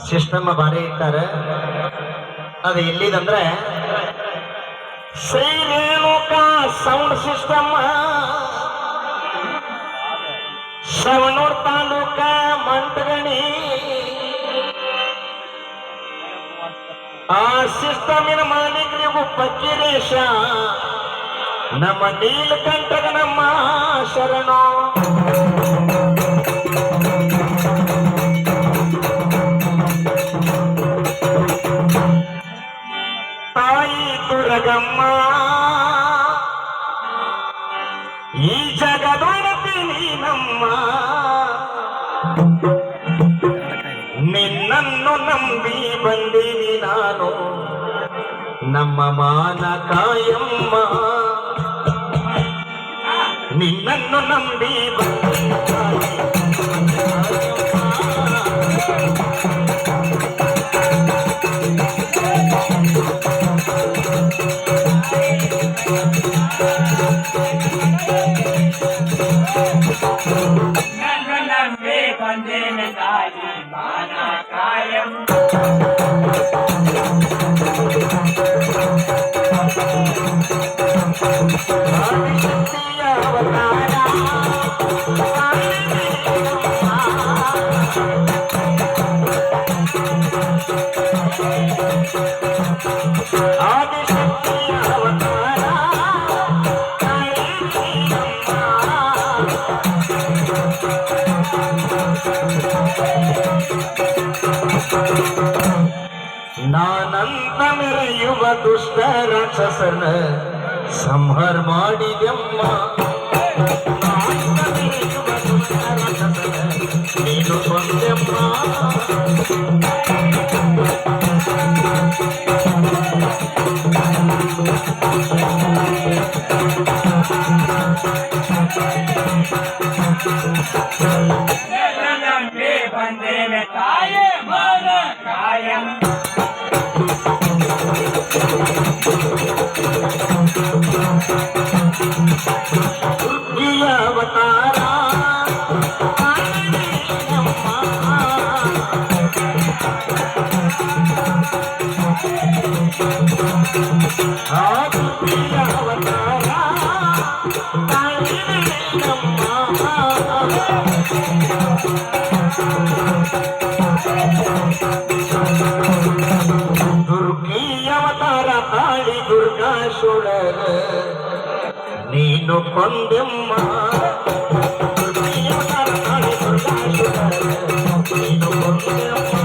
System ಬಾರಿ ಇಟ್ಟಾರ. ಅದು ಎಲ್ಲಿದಂದ್ರೆ ಶ್ರೀ ರೇಣುಕಾ ಸೌಂಡ್ ಸಿಸ್ಟಮ್, ಶ್ರವಣೂರ್ ತಾಲೂಕ ಮಂಟಗಣಿ. ಆ ಸಿಸ್ಟಮಿನ ಮಾಲೀಕರಿಗೂ ಪಕ್ಕಿರೇಶ ನಮ್ಮ ನೀಲಕಂಠಗ ನಮ್ಮ ಶರಣು. ತಾಯಿ ದುರ್ಗಮ್ಮ ಈ ಜಗದೊಡತೀನಿ ನಮ್ಮ, ನಿನ್ನನ್ನು ನಂಬಿ ಬಂದೀನಿ ನಾನು ನಮ್ಮ ಮಾನ ಕಾಯಮ್ಮ. ನಿನ್ನನ್ನು ನಂಬಿ ಬಂದೇನೆ ತಾಯಿ ಮಾನ ಕಾಯಂ. ನಾನಂತ ಮೆರೆಯುವ ದುಷ್ಟ ರಾಕ್ಷಸನ ಸಂಹಾರ ಮಾಡಿದೆಮ್ಮ. ನೀನು ಕೊಂದೆಮ್ಮ. ಬಂದೇನೆ ತಾಯೇ ಮಾನ ಕಾಯಂ. ಅವತಾರ ದುರ್ಗಿಯವತಾರ ತಾಳಿ ದುರ್ಗಾ ಶೂಳರ ನೀನು ಕೊಂದೆಮ್ಮ. ದುರ್ಗಿಯವತಾರ ತಾಳಿ ದುರ್ಗಾ ಶೂಳರ ನೀನು ಕೊಂದೆಮ್ಮ.